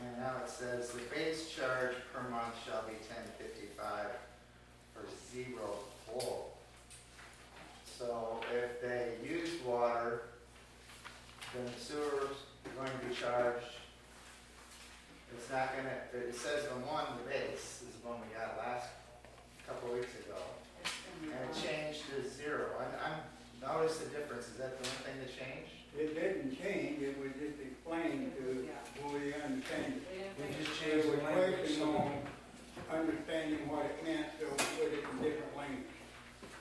And now it says the base charge per month shall be $10.55 for 0 flow. So if they use water, then the sewer's going to be charged. It's not going to, it says the one, the base, is the one we got last couple of weeks ago. And it changed to 0. I'm notice the difference. Is that the one thing that changed? It didn't change, it was just explained to who we understand it. We just There changed was the language. question on understanding what it meant, so we put it in different language.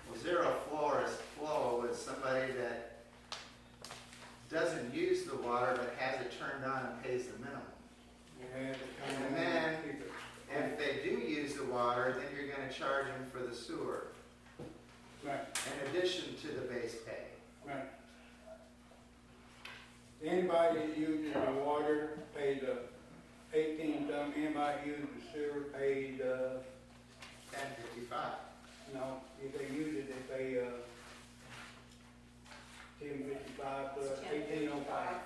Well, 0 flow is somebody that doesn't use the water but has it turned on and pays the minimum. We had to come And on then, and keep it. if they do use the water, then you're going to charge them for the sewer, Right, in addition to the base pay. right. Anybody that uses the water pays 18 something, anybody that uses the sewer pays, $10.55. no, if they use it, they pay, 10.55 plus It's 18.05.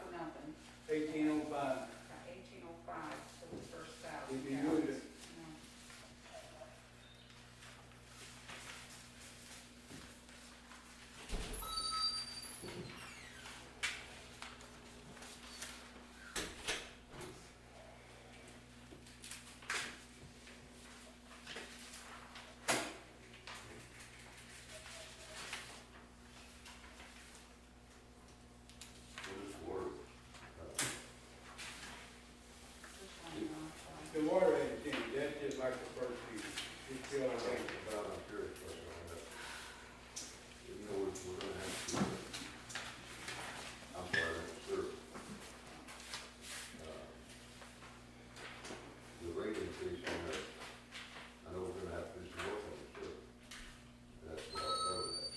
for nothing. 18.05. 1805 for the first 1,000 If you gallons. use it. The water ain't changed, that's just like the first season. It's still the same. But I'm curious, question on that. You know, we're gonna have to, I'm sorry, sir. The rate increase on that, I know we're gonna have to do some work on it, sure. That's what I'll cover that.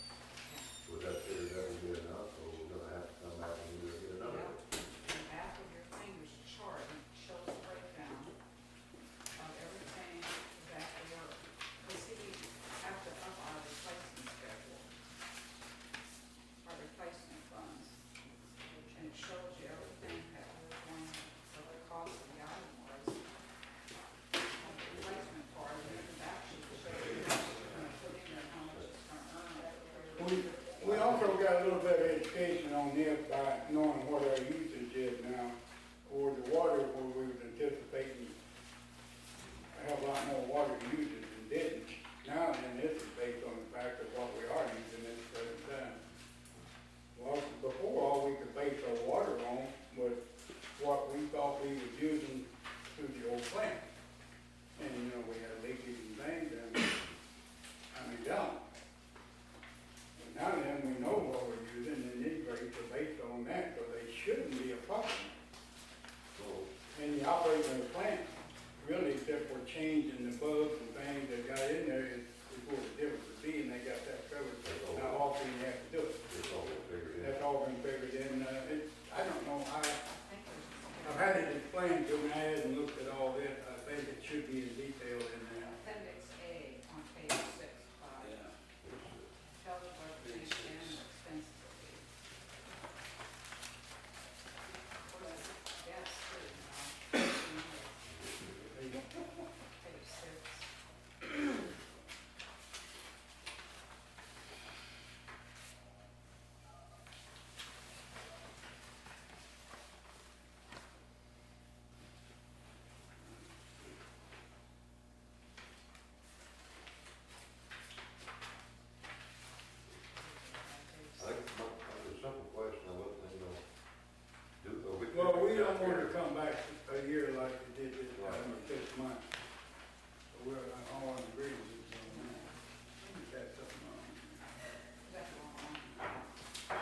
Would that figure that would be enough, or we're gonna have to come back and either get another Yeah. one? The back of your fingers chart shows a breakdown of everything that we're, because we have to up our replacement schedule, our replacement funds, and it shows you everything that we're going, so the cost of the item was. The replacement part, and then the back sheet shows you how much you're going to put in there, how much it's going to earn. We also got a little bit of education on this by knowing what our usage is now. Or the water, where we was anticipating a hell of a lot more water usage than didn't. Now then, this is based on the fact of what we are using at the present time. Well, before, all we could base our water on was what we thought we was using through the old plant. And, you know, we had leakage and things, and we don't. But now then, we know what we're using, and these rates are based on that, so they shouldn't be a problem. So, And the operating of the plant, really, except for changing the bulbs and things that got in there, is what the difference would be, and they got that covered. How often you have to do it. it's all figured in. That's all been figured in. I don't know, I think there's I've had it explained to me, I hadn't looked at all this. I think it should be in detail in there. Appendix A on page 6, Yeah. tells you what the annual expenses will be. Yes, page 6. I think the simple question, I let them know. Well, we don't want to come back a year like we did this time, or 6 months. So we're all in agreement with that. That's something wrong. That's wrong.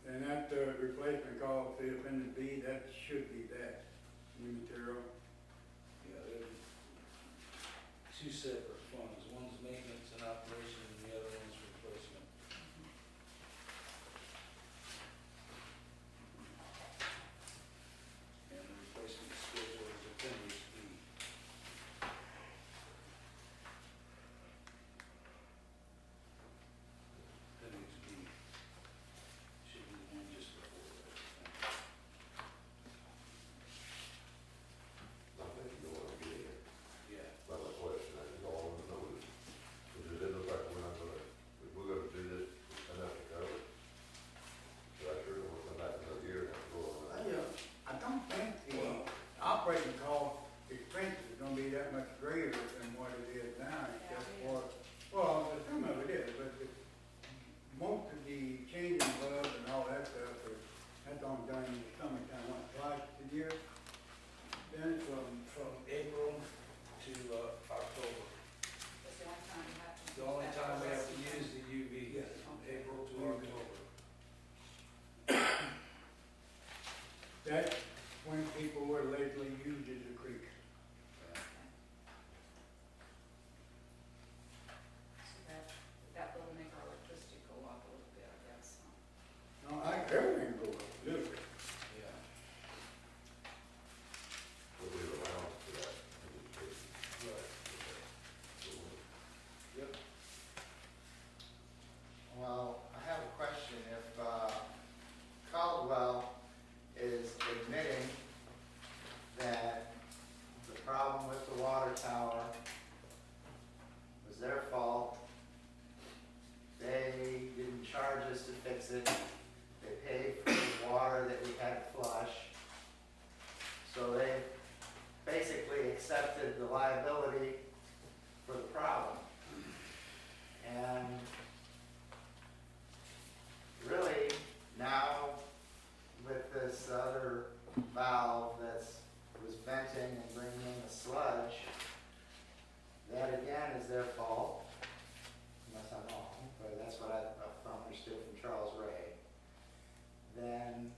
And that replacement cost, the appendix B, that should be that, new material. Yeah, there's two separate funds. One's maintenance and operation, and the other one's replacement. And the replacement schedule is appendix B. be that much greater than what it is now, except for, well, some of it is, but most of the changing bulbs and all that stuff, that's only done in the summertime, what, twice a year? Then From April to October. That's the only time you have to. The only time we have to use the UV, from April to October. that's when people were lately used as a creek. So that will make our electricity go up a little bit, I guess. No, everything goes up a little bit. Yeah. But we allow for that. Right. Yep. Well, I have a question. If Caldwell is admitting that the problem with the water tower was their fault, they didn't charge us to fix it, they paid for the water that we had to flush, so they basically accepted the liability for the problem. And really, now with this other valve was venting and bringing in the sludge, that again is their fault, unless I'm wrong, but that's what I understood from Charles Ray. Then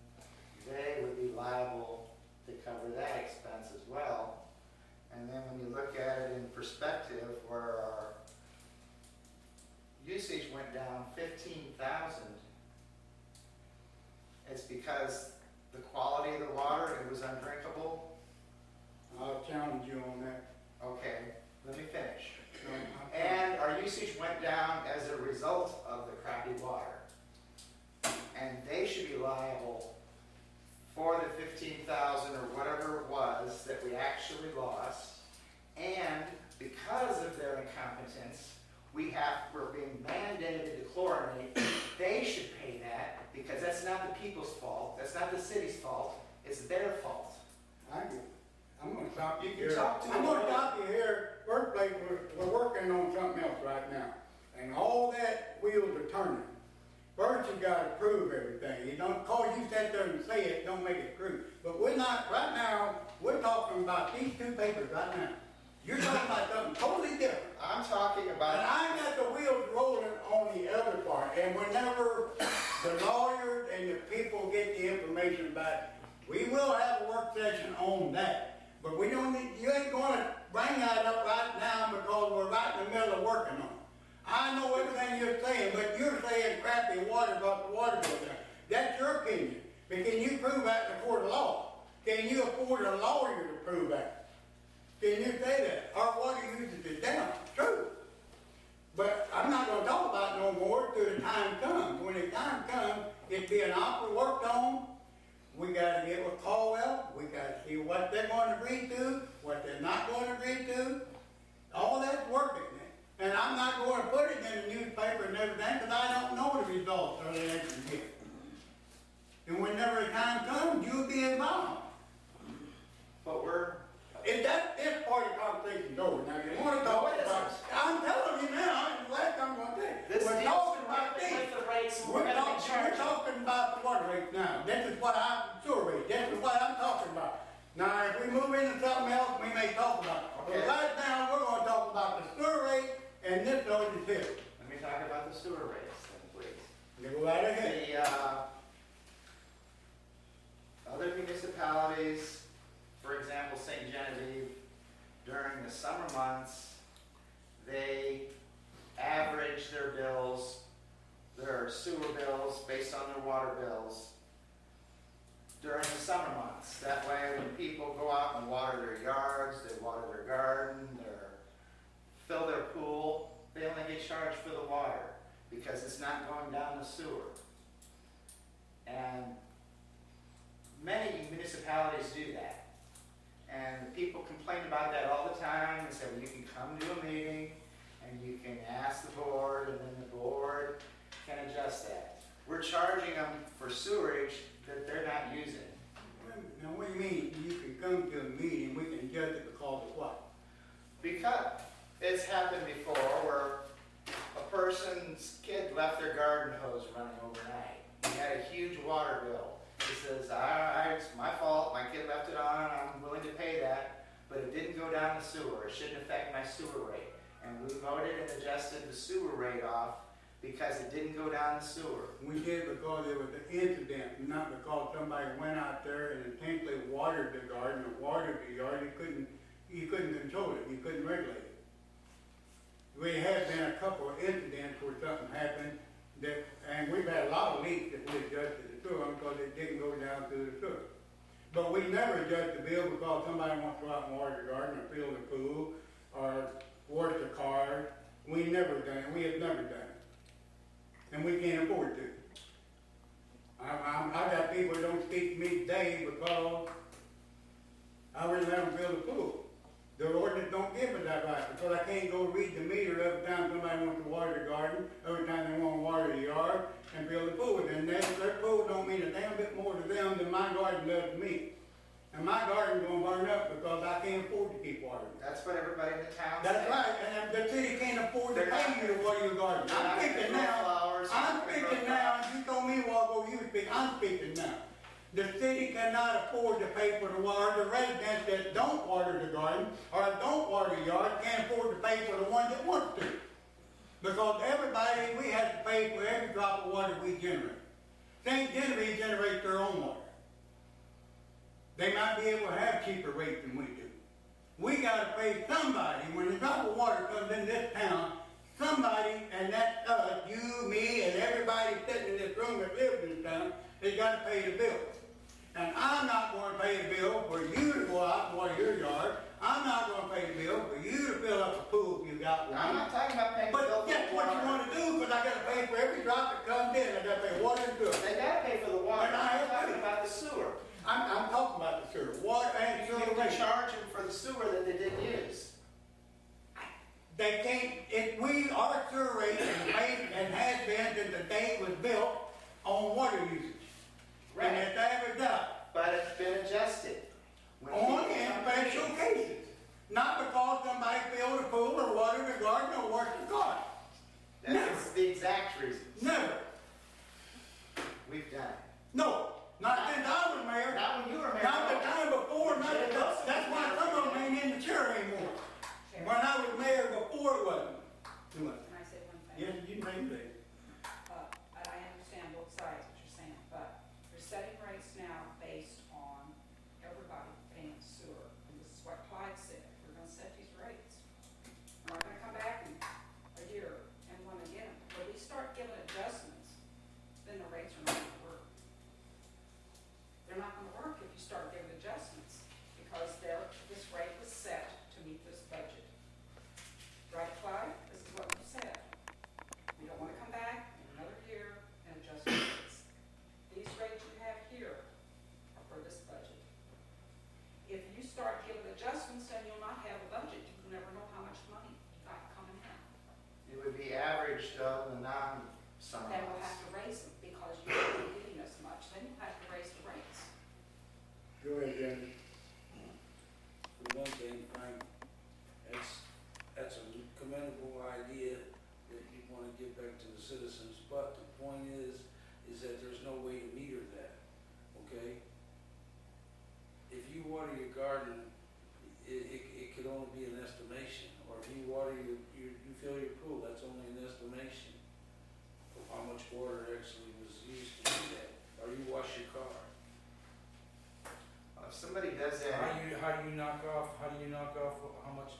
they would be liable to cover that expense as well. And then when you look at it in perspective, where our usage went down 15,000, it's because the quality of the water, it was undrinkable. I'll challenge you on that. Okay, let me finish. No, And our usage went down as a result of the crappy water. And they should be liable for the 15,000 or whatever it was that we actually lost. And because of their incompetence, we're being mandated to chlorinate. They should pay that, because that's not the people's fault, that's not the city's fault, it's their fault. I'm gonna stop you You here. can talk to I'm me. gonna stop you here. First place, we're working on something else right now. And all that wheels are turning. First, you gotta prove everything. You don't, cause you sit there and say it, don't make it true. But we're not, right now, we're talking about these two papers right now. You're talking about something totally different. I'm talking And about, I got the wheels rolling on the other part, and whenever the lawyers and the people get the information back, we will have a work session on that. But we don't need, you ain't gonna bring that up right now because we're right in the middle of working on it. I know everything you're saying, but you're saying crappy water about the water bill there. That's your opinion. But can you prove that in a court of law? Can you afford a lawyer to prove that? Can you say that? Our water usage is down. True. But I'm not going to talk about it no more till the time comes. When the time comes, it's being worked on. We got to get with Caldwell. We got to see what they're going to agree to, what they're not going to agree to. All that's working. And I'm not going to put it in the newspaper and everything because I don't know the results of the election yet. And whenever the time comes, you'll be involved. but we're, If this part of the conversation's over, now you want to talk No, it about, isn't. I'm telling you now, it's the last time I'm going to say. this We're deals talking about directly this. with the rates we're We're gonna be charging. talking about the water rates now. This is what sewer rate, this is what I'm talking about. Now, if we move into something else, we may talk about it. Okay. But right now, we're going to talk about the sewer rate and this ordinance here. Let me talk about the sewer rates then, please. You go right ahead. The other municipalities, for example, St. Genevieve, during the summer months, they average their bills, their sewer bills based on their water bills during the summer months. That way, when people go out and water their yards, they water their garden, fill their pool, they only get charged for the water because it's not going down the sewer. And many municipalities do that. And people complain about that all the time and say, well, you can come to a meeting and you can ask the board, and then the board can adjust that. We're charging them for sewerage that they're not using. Now, what do you mean, you can come to a meeting, we can judge it because of what? it's happened before where a person's kid left their garden hose running overnight. He had a huge water bill. He says, it's my fault, my kid left it on, I'm willing to pay that, but it didn't go down the sewer. It shouldn't affect my sewer rate. And we voted and adjusted the sewer rate off because it didn't go down the sewer. We did because there was an incident, not because somebody went out there and intentionally watered the garden or watered the yard. You couldn't control it, you couldn't regulate it. We had been a couple of incidents where something happened and we've had a lot of leaks that we adjusted the sewer on because it didn't go down through the sewer. But we never adjust the bill because somebody wants to go out and water the garden or fill the pool or wash the cars. We never done it, we have never done it. And we can't afford to. I got people that don't speak to me today because I wouldn't let them fill the pool. The ordinance don't give us that right, because I can't go read the meter every time somebody wants to water the garden, every time they want to water the yard, and fill the pool. And their pool don't mean a damn bit more to them than my garden does to me. And my garden's gonna burn up because I can't afford to keep watering. That's what everybody in the town says. That's right, and the city can't afford to pay you to water your garden. I'm speaking now, and you told me a while ago you would speak, I'm speaking now. The city cannot afford to pay for the water. The residents that don't water the garden or don't water the yard can't afford to pay for the ones that want to. Because everybody, we have to pay for every drop of water we generate. St. Genevieve generates their own water. They might be able to have cheaper rates than we do. We got to pay somebody. When a drop of water comes in this town, somebody, and that's us, you, me, and everybody sitting in this room that lives in this town, they got to pay the bill. And I'm not going to pay the bill for you to go out and water your yard. I'm not going to pay the bill for you to fill up a pool if you got one. I'm not talking about paying the bill But for guess the what water. you want to do, because I got to pay for every drop that comes in. I got to pay water and sewer. They gotta pay for the water. And I I'm have talking to. about the sewer. I'm talking about the sewer. Water and You sewer. can charge them for the sewer that they didn't use. They can't, our sewer rate is made and has been since the day it was built on water usage. And it's averaged out. But it's been adjusted. When On people in come to special me- cases. Not because somebody filled a pool or watered the garden or washed the car. That's the exact reason. Never. We've done it. No. Not since I was mayor. Not when you were mayor. Not the time before. That's why some of them ain't in the chair anymore. Chair, When I was mayor before it wasn't. Too much. can I say one thing? Yes, you can say that. And I understand both sides, what you're saying, but you're setting rates now based on everybody paying sewer. And this is what Clyde said, we're gonna set these rates. We're not gonna come back in a year and wanna get them. When we start giving adjustments, then the rates are not gonna work. They're not gonna work if you start giving adjustments, because this rate was set to meet this budget. Right, Clyde? This is what you said. We don't wanna come back in another year and adjust rates. These rates you have here are for this budget. If you start giving adjustments, then you'll not have a budget. You'll never know how much money you got coming in. It would be averaged of the non-summer Then we'll months. have to raise them because you're not getting as much. Then you'll have to raise the rates. Go ahead, Dennis. For one thing, Frank, that's a commendable idea that you want to give back to the citizens, but the point is that there's no way to meter that, okay? If you water your garden, it could only be an estimation, or if you water you fill your pool, that's only an estimation of how much water actually was used to do that, or you wash your car. If somebody does How do you knock off how much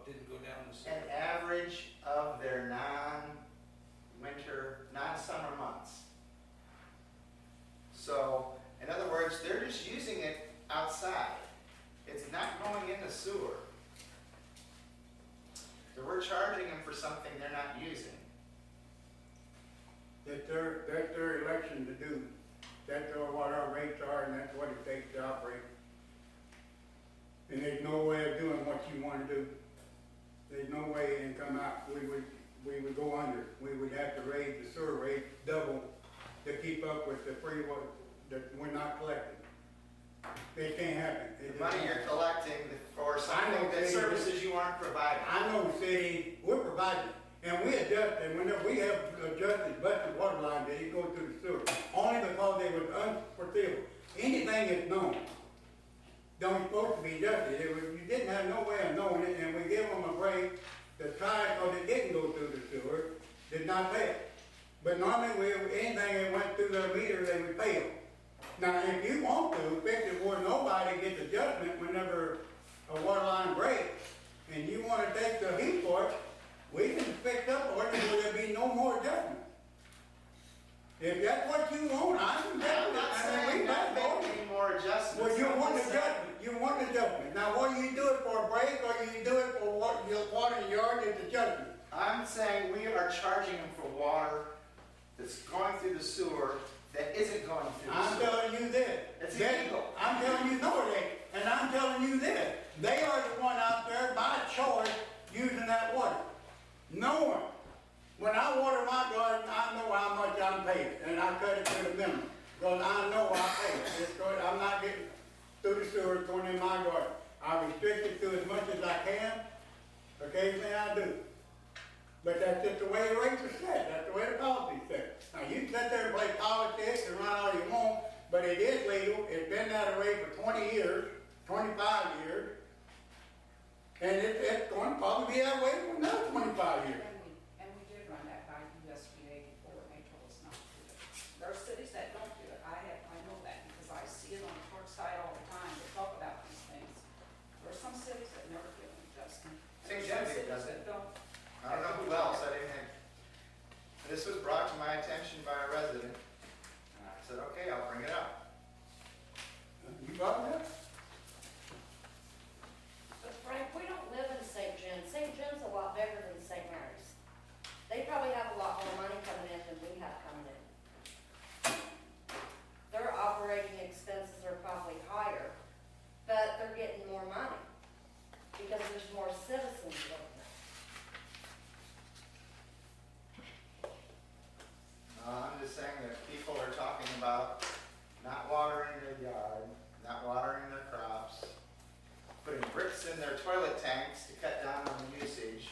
didn't go down the an sewer? average of their non-winter, non-summer months. So, in other words, they're just using it outside. It's not going in the sewer. So we're charging them for something they're not using. That's their election to do. That's what our rates are, and that's what it takes to operate. And there's no way of doing what you want to do. There's no way in come out, we would go under. We would have to raise the sewer rate double to keep up with the free water that we're not collecting. It can't happen. The money you're collecting for I something, know, that City. services you aren't providing. I know city, we're providing, and we adjust, and whenever we have adjusted busted water lines, they go through the sewer, only because they was unforeseeable. Anything that's known, don't supposed to be adjusted, you didn't have no way of knowing it, and we give them a break to try it, because it didn't go through the sewer, did not pay it. But normally, anything that went through their meter, they would pay them. Now, if you want to, fix it where nobody gets adjustment whenever a water line breaks, and you wanna take the heat for it, we can fix up for it, where there be no more adjustment. If that's what you want, I can tell I'm you, not I mean, saying we not got both. making any more adjustments. Well, you I'm want just saying- adjustment, you want adjustment. Now, whether you do it for a break, or you do it for your water in your yard, it's adjustment. I'm saying we are charging them for water that's going through the sewer that isn't going through the I'm sewer. telling you this. It's That- illegal. I'm telling you, no, it ain't. And I'm telling you this. They are the one out there by choice using that water. No one. When I water my garden, I know how much I'm paying, and I cut it to the minimum. Because I know I pay it. I'm not getting through the sewer going in my garden. I restrict it to as much as I can. Occasionally I do. But that's just the way the rates are set, that's the way the policy's set. Now, you can sit there and play politics and run all you want, but it is legal, it's been that way for 20 years, 25 years, and it's going to probably be that way for another 25 years. And we did run that by USDA before, and they told us not to do it. There are cities that don't do it, I know that, because I see it on the court side all the time, they talk about these things. There are some cities that never give an adjustment. and St. there are some Genevieve cities does it. that don't. I don't know who else, I didn't think. This was brought to my attention by a resident, and I said, okay, I'll bring it up. You brought it up? But Frank, we don't live in St. John's. St. John's a lot bigger than St. Mary's. They probably have a lot more money coming in than we have coming in. Their operating expenses are probably higher, but they're getting more money because there's more citizens living there. I'm just saying that people are talking about not watering their yard, not watering their crops, putting bricks in their toilet tanks to cut down on the usage.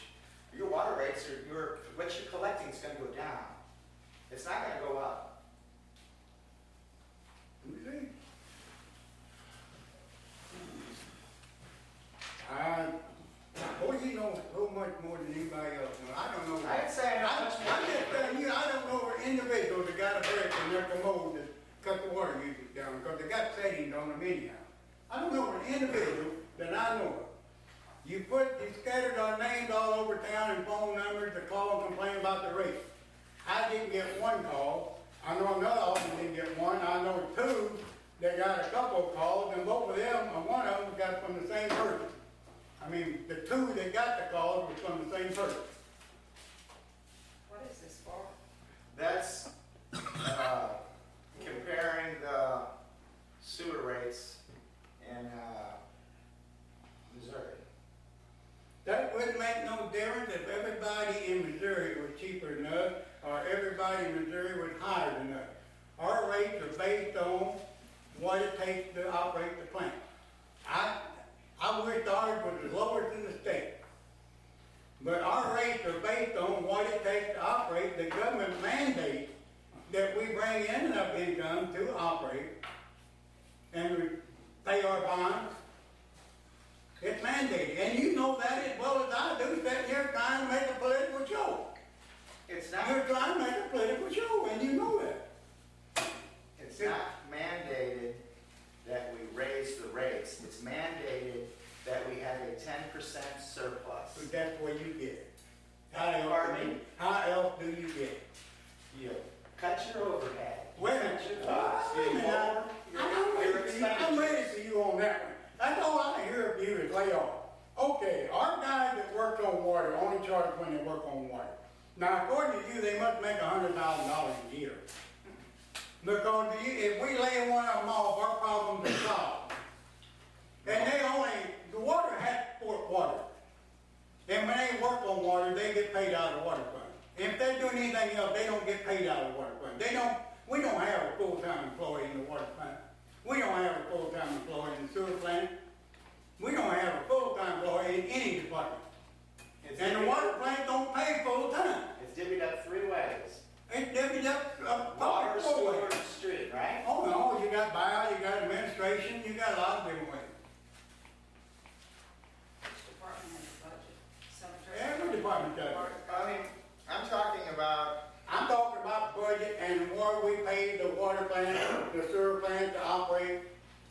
Your water rates are, what you're collecting is gonna go down. It's not gonna go up. Who's he? Boy, you know so much more than anybody else. Now, I don't know. I'd say I know much more. I'm just telling you, I don't know where individuals that got a brick in their commode that cut the water usage down, because they got settings on them anyhow. I don't know an individual that I know of. You scattered our names all over town and phone numbers to call and complain about the rate. I didn't get one call. I know another officer didn't get one. I know two that got a couple of calls, and both of them, or one of them got from the same person. I mean, the two that got the calls was from the same person. What is this for? That's comparing the sewer rates in Missouri. That wouldn't make no difference if everybody in Missouri was cheaper than us, or everybody in Missouri was higher than us. Our rates are based on what it takes to operate the plant. I wish ours was as lower than the state. But our rates are based on what it takes to operate. The government mandates that we bring in enough income to operate and we pay our bonds. It's mandated, and you know that as well as I do, that you're trying to make a political show. It's not. You're trying to make a political show, and you know that. It's not mandated that we raise the rates. It's mandated that we have a 10% surplus. But that's where you get it. How Pardon me? else do you get it? You cut your overhead. Wait a minute. Cut your costs. Wait a minute. Lower I'm your ready for you. I'm expenditures. ready for you on that one. That's all I hear of you is lay off. Okay, our guys that work on water only charge when they work on water. Now, according to you, they must make $100,000 a year. Because if we lay one of them off, our problems are solved. And the water has to support water. And when they work on water, they get paid out of the water fund. And if they're doing anything else, they don't get paid out of the water fund. We don't have a full-time employee in the water fund. We don't have a full-time employee in the sewer plant. We don't have a full-time employee in any department. It's And the divvied- water plant don't pay full-time. It's divvied up three ways. It's divvied up, Water, four sewer, ways. and street, right? Oh, no, you got bio, you got administration, you got a lot of different ways. Each department has a budget, cemetery. Every department does. I mean, I'm talking about, I'm talking about the budget and what we pay the water plant, the sewer plant to operate.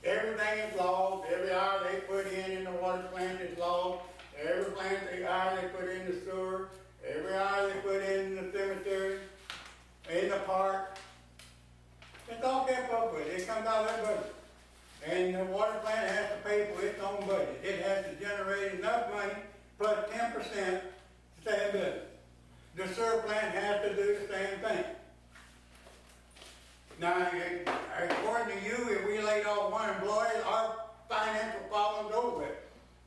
Everything is logged, every hour they put in the water plant is logged. Every hour they put in the sewer, every hour they put in the cemetery, in the park. It's all kept up with, it comes out of their budget. And the water plant has to pay for its own budget. It has to generate enough money plus 10% to stay in business. The sewer plant has to do the same thing. Now, according to you, if we laid off one employee, our financial problem's over with.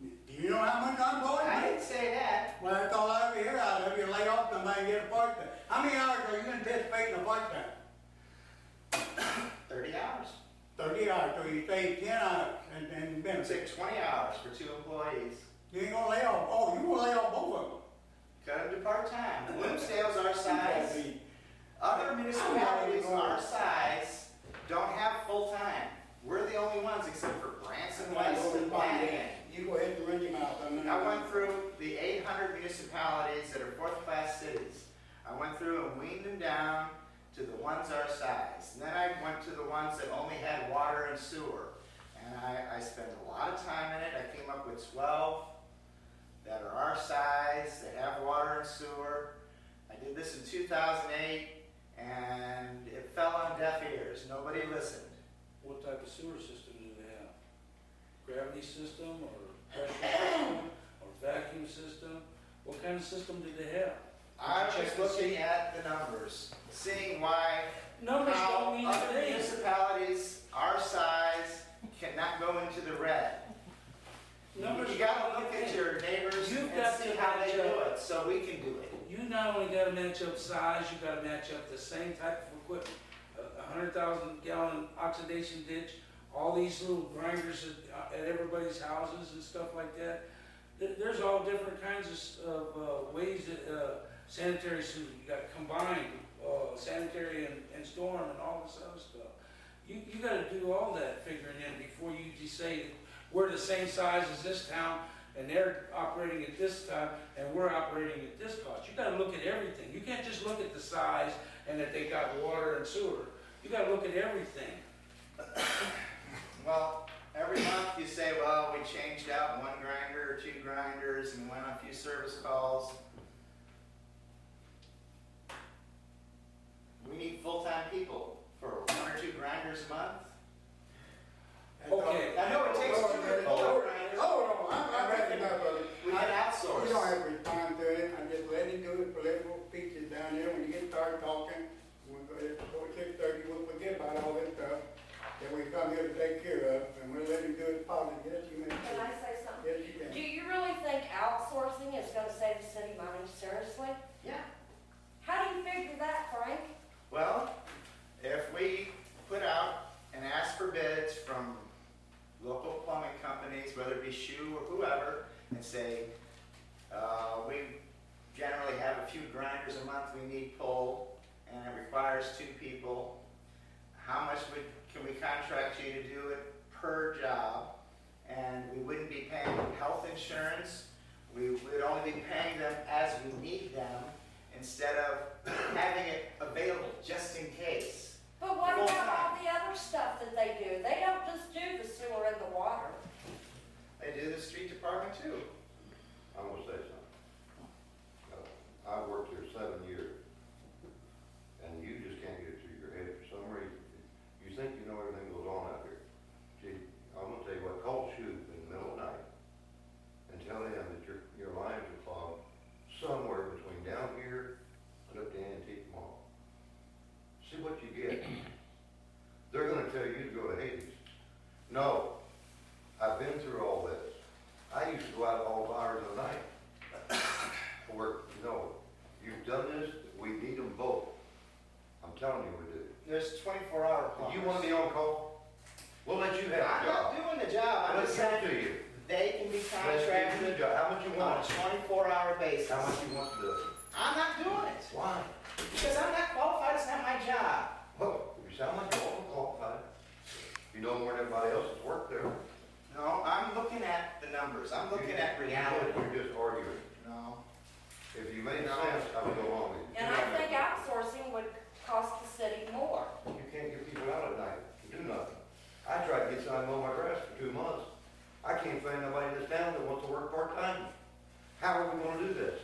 Do you know how much unemployment? I didn't say that. Well, that's all I ever hear out of you, lay off somebody and get a part-time. How many hours are you anticipating a part-time? 30 hours. 30 hours, so you save 10 hours and It's benefits. like 20 hours for 2 employees. You ain't gonna lay off, you gonna lay off both of them. Cut them to part-time. Bloomsdale's our size. Other municipalities our size don't have full-time. We're the only ones except for Branson, West, and Flanagan. You go ahead and run your mouth. I went through the 800 municipalities that are fourth-class cities. I went through and weaned them down to the ones our size. And then I went to the ones that only had water and sewer. And I spent a lot of time in it. I came up with 12 that are our size, that have water and sewer. I did this in 2008, and it fell on deaf ears. Nobody listened. What type of sewer system do they have? Gravity system, or pressure system, or vacuum system? What kind of system do they have? I was Check to looking see. at the numbers, seeing why Numbers how don't mean other things. municipalities our size cannot go into the red. Numbers You gotta don't look mean at things. your neighbors You've and got see to how they match do up. it, so we can do it. You not only gotta match up size, you gotta match up the same type of equipment. A 100,000 gallon oxidation ditch, all these little grinders at everybody's houses and stuff like that. There's all different kinds of ways that sanitary sewer, you got combined sanitary and storm and all this other stuff. You gotta do all that figuring in before you just say that we're the same size as this town and they're operating at this time and we're operating at this cost. You gotta look at everything. You can't just look at the size and that they got water and sewer. You gotta look at everything. Well, every month you say, well, we changed out 1 grinder or 2 grinders and went on a few service calls. We need full-time people for 1 or 2 grinders a month. Okay. I know it takes 2 or 4 grinders. Hold on, I'm ready now, brother. We can outsource. You don't have to respond to it, I just let him do his political speeches down there, when you get started talking, we'll go at 6:30, we'll forget about all this stuff that we come here to take care of, and we'll let him do his politics, yes, you may. Can I say something? Yes, you can. Do you really think outsourcing is gonna save the city money, seriously? Yeah. How do you figure that, Frank? Well, if we put out and ask for bids from local plumbing companies, whether it be Shoe or whoever, and say, we generally have a few grinders a month we need pulled, and it requires 2 people, how much can we contract you to do it per job? And we wouldn't be paying them health insurance, we would only be paying them as we need them, instead of having it available just in case. But what Full about all time. the other stuff that they do? They don't just do the sewer and the water. They do the street department too. I'm gonna say something. I worked here 7 years, and you just can't get it through your head for some reason. You think you know everything goes on out here. Gee, I'm gonna tell you what, call Shoe in the middle of the night and tell them 24-hour basis. How much you want to do it? I'm not doing it, Why? because I'm not qualified, it's not my job. Well, you sound like you're overqualified. You know more than everybody else that's worked there. No, I'm looking at the numbers, I'm looking at reality. You're just arguing. No. If you made sense, I would go along with you. And I think outsourcing would cost the city more. You can't get people out at night to do nothing. I tried to get somebody to mow my grass for 2 months. I can't find nobody in this town that wants to work part-time. How are we gonna do this?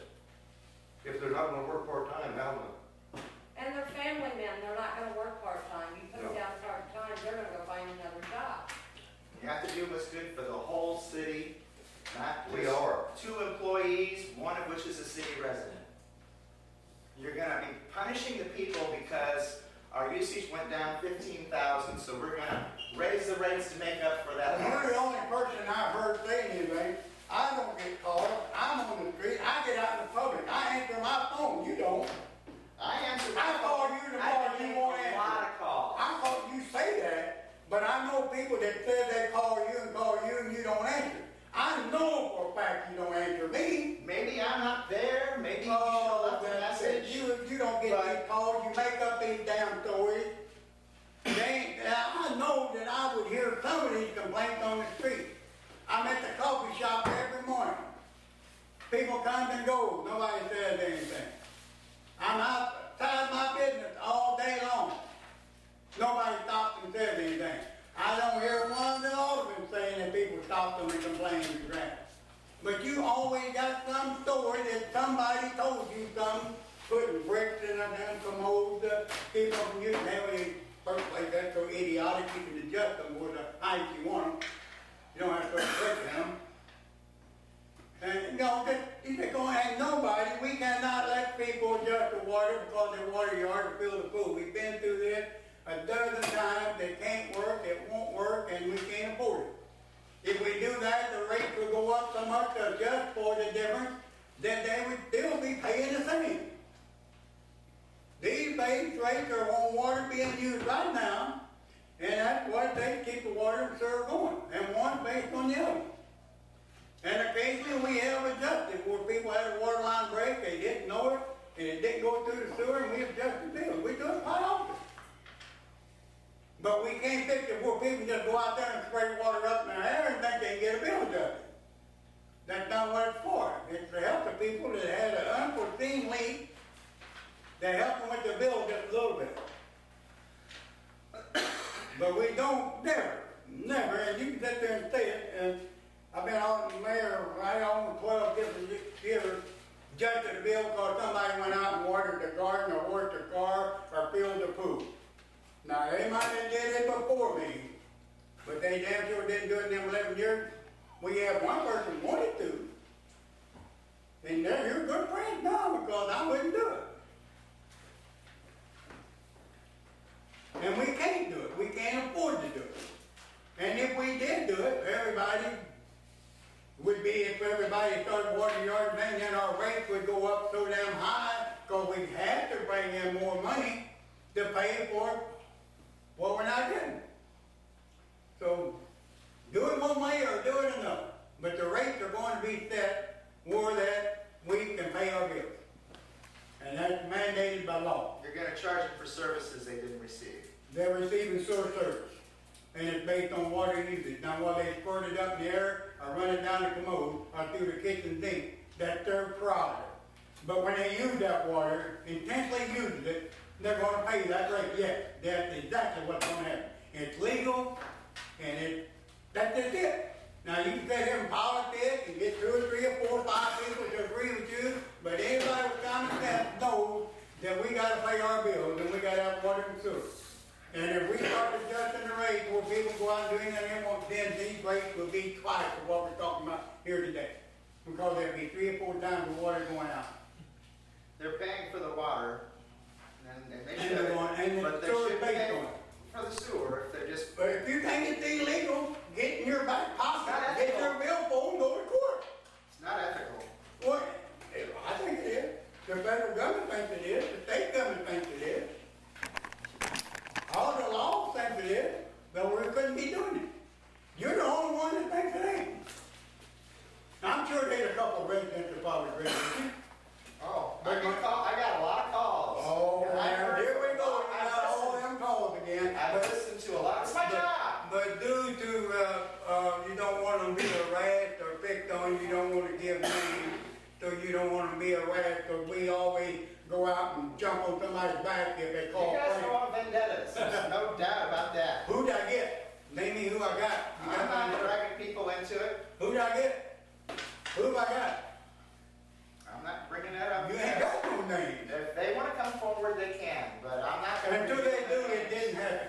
If they're not gonna work part-time, how am I? And they're family men, they're not gonna work part-time. You put them No. down part-time, they're gonna go find another job. You have to do what's good for the whole city, not We just are. 2 employees, one of which is a city resident. You're gonna be punishing the people because our usage went down 15,000, so we're gonna raise the rates to make up for that You're the loss. only person I've heard say anything. I don't get called, I'm on the street, I get out in the public, I answer my phone, you don't. I answer my I call phone. you the I more get you won't a lot of calls. I call, you say that, but I know people that say they call you and you don't answer. I know for a fact you don't answer me. Maybe I'm not there, maybe you should have Oh, left a that's message. it. You don't get these calls, you make up these damn stories. I know that I would hear some of these complaints on the street. I'm at the coffee shop every morning. People come and go, nobody says anything. I'm outside my business all day long. Nobody stops and says anything. I don't hear one of the aldermen saying that people stop them and complain and grant. But you always got some story that somebody told you something, putting bricks in them commodes to keep them from using heavy. First place, that's so idiotic, you can adjust them with the height you want them. You don't have to put bricks in them. And, you know, they're going, and nobody, we cannot let people adjust the water because their water yard to fill the pool. We've been through this a dozen times. They can't work, it won't work, and we can't afford it. If we do that, the rates will go up so much to adjust for the difference, then they would still be paying the same. These base rates are on water being used right now, and that's what they keep the water and sewer going, and one based on the other. And occasionally we have adjusted where people had a water line break, they didn't know it, and it didn't go through the sewer, and we adjusted the bill. We do it quite often. But we can't fix it where people just go out there and spray water up in their hair and think they can get a bill adjusted. That's not what it's for. It's to help the people that had an unforeseen leak, that help them with the bill just a little bit. But we don't, never, and you can sit there and say it, and I've been on the mayor right on 12 different years, adjusted the bill because somebody went out and watered the garden or washed their car or filled the pool. Now, they might have did it before me, but they damn sure didn't do it in them 11 years. We have one person wanted to, and they're your good friends now because I wouldn't do it. And we can't do it. We can't afford to do it. And if we did do it, everybody would be, if everybody started watering yards, then our rates would go up so damn high because we have to bring in more money to pay for what we're not getting. So do it one way or do it another. But the rates are going to be set where that we can pay our bills. And that's mandated by law. You're gonna charge them for services they didn't receive. They're receiving sewer service. And it's based on water usage. Now, while they squirt it up in the air or run it down the commode or through the kitchen sink, that's their prerogative. But when they use that water, intensely uses it, they're going to pay that rate. Yes, that's exactly what's going to happen. It's legal, and that's just it. Now, you can sit here and politic and get 2 or 3 or 4 or 5 people to agree with you, but anybody with common sense knows that we got to pay our bills and we got to have water and sewer. And if we start adjusting the rates where people go out and doing that, then these rates will be twice of what we're talking about here today. Because there'll be 3 or 4 times the water going out. They're paying for the water, and they And should, they're going, and but the they sewer should based pay on it. for the sewer if they're just, But if you think it's illegal, get in your back pocket, Not get ethical. your billfold and go to court. it's not ethical. Well, I think it is. The federal government thinks it is. The state government thinks it is. All the laws think it is, but we couldn't be doing it. You're the only one that thinks it ain't. I'm sure there's a couple of residents that probably so you don't wanna be harassed, cause we always go out and jump on somebody's back if they You call guys Frank. are all vendettas, there's no doubt about that. Who'd I get? Name me who I got. You I'm got not my- dragging people into it. Who'd I get? Who've I got? I'm not bringing that up. You ain't got no names. If they wanna come forward, they can, but I'm not gonna. Until they do, it didn't happen.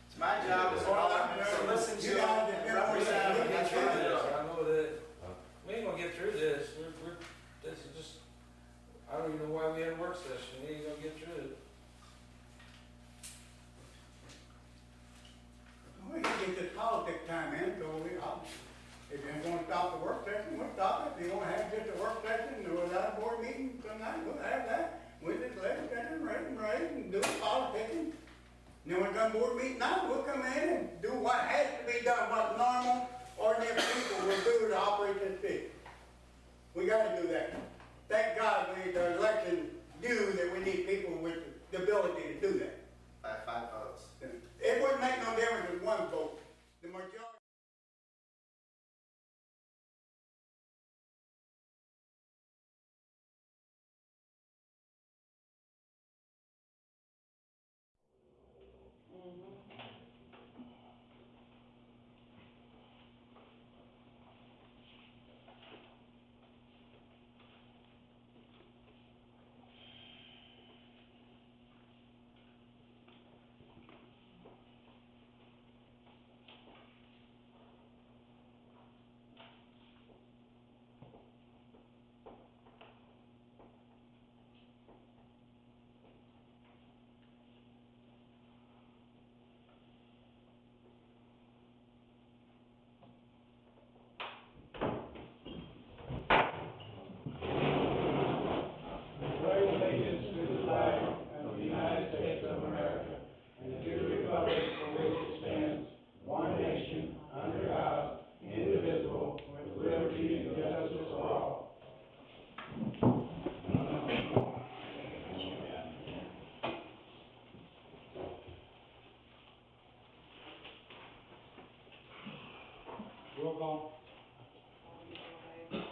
It's my job as an alderman to listen to You them guys and have represent them been and on get the- through this. I know that, we ain't gonna get through this, this is just, I don't even know why we had a work session, we ain't gonna get through it. We can get this politics time in, so if you're gonna stop the work session, we'll stop it. If you wanna have just a work session or without a board meeting tonight, we'll have that. We'll just let it sit and raise and do the politicking. And then when it comes board meeting night, we'll come in and do what has to be done, what normal, ordinary people will do to operate this city. We gotta do that. Thank God the election knew that we need people with the ability to do that. By 5 votes. It wouldn't make no difference with one vote. The majority. Roll call.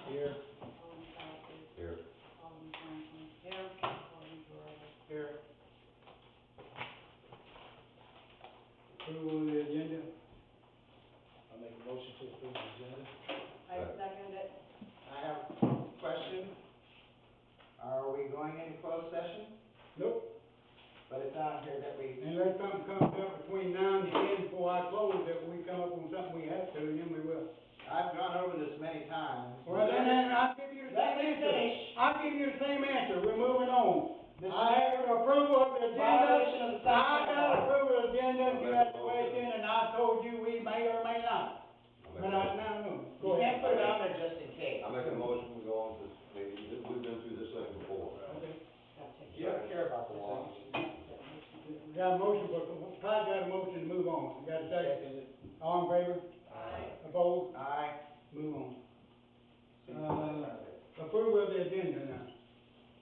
Here. Here. Here. Approval of the agenda. I'll make a motion to approve the agenda. I second it. I have a question. Are we going into closed session? Nope. But it's on here that we, Unless something comes up between now and the end before I close, that we come up with something we have to, then we will. I've gone over this many times. Well, then I'll give you the same answer. I'll give you the same answer. We're moving on. I have approval of the agenda. I got approval of the agenda. You had a question, and I told you we may or may not. But I now know. Go ahead. put it on there just in case. I make a motion, we go on to, maybe, we've been through this thing before. Okay. You don't care about the law. We got a motion, but Todd got a motion to move on. You got a second? All in favor? Aye. Opposed? Aye. Move on. Approval of the agenda now.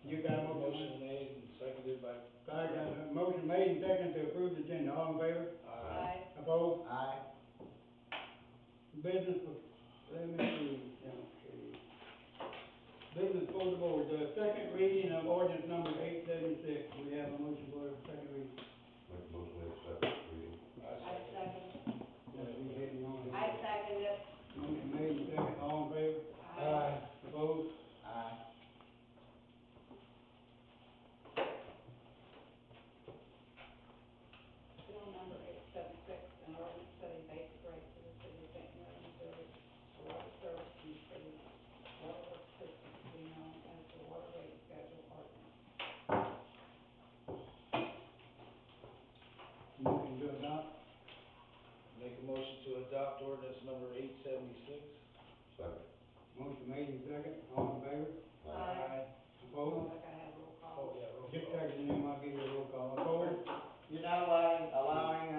You got a motion? Motion made and seconded by. I got a motion made and seconded to approve the agenda. All in favor? Aye. Opposed? Aye. Business, let me see. Okay. Business for the board, the second reading of ordinance number 876. We have a motion for the second reading. Make a motion, we accept reading. We getting on. second it. Motion made and seconded. All in favor? Aye. Opposed? Aye. Bill number 876, an ordinance setting basic rates for the city of St. Mary, Missouri for water service and for the water works system to be known as the water rate schedule ordinance. Motion to adopt. Make a motion to adopt ordinance number 876. Second. Motion made and seconded. All in favor? Aye. Opposed? I gotta have a roll call. Oh, yeah, roll Get call. second, and then I'll give you a roll call. Opposed? You're not allowing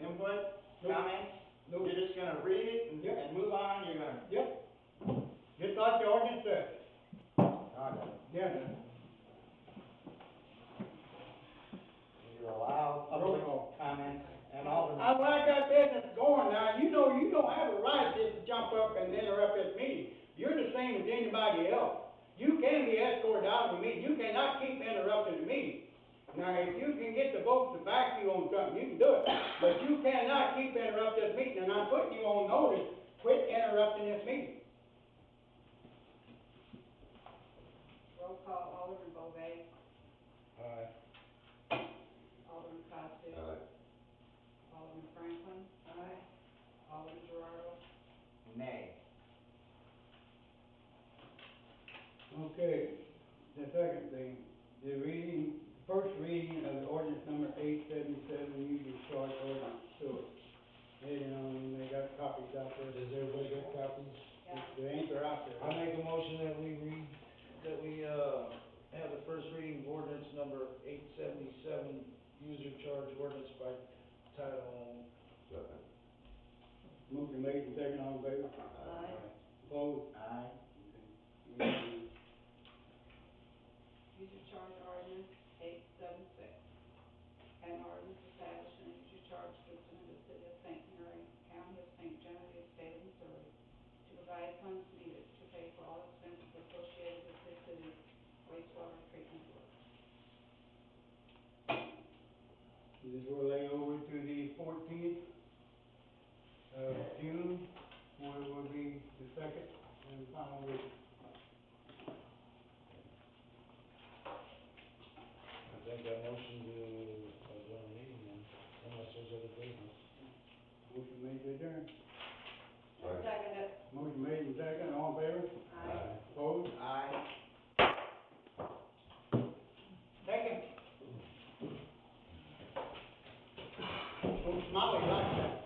input, comments? Nope. You're just gonna read it Yep. and move on, you're gonna. Yep. Just like the ordinance says. Okay. Yeah. You allow Roll public call. comments and all the. I like that business going now. You know you don't have a right just to jump up and interrupt this meeting. everybody else. You can be escorted out of the meeting, you cannot keep interrupting the meeting. Now, if you can get the votes to back you on something, you can do it, but you cannot keep interrupting this meeting, and I'm putting you on notice, quit interrupting this meeting. Roll call, Alderman Bovee, Aye. Alderman Costello, All right. Alderman Franklin. Aye. Alderman Gerardo. Nay. Okay, the second thing, first reading of the ordinance number 877, user charge ordinance, sewer. They got copies out there. Does everybody got copies? Yeah. The answer out there. I make a motion that we have the first reading of ordinance number 877, user charge ordinance by title only. Second. Motion made and second, all in favor? Aye. Opposed? Aye. Okay. User charge ordinance 876. An ordinance establishing a user charge system in the city of St. Mary, county of St. Genevieve, state of Missouri, to provide funds needed to pay for all expenses associated with the city's wastewater treatment work. This will lay over to the 14th of June, where it will be the second and final reading. I think that motion to adjourn the meeting then, unless there's other business. Motion made to adjourn. Right. Second it. Motion made and second, all in favor? Aye. Opposed? Aye. Second. Don't smile, like that.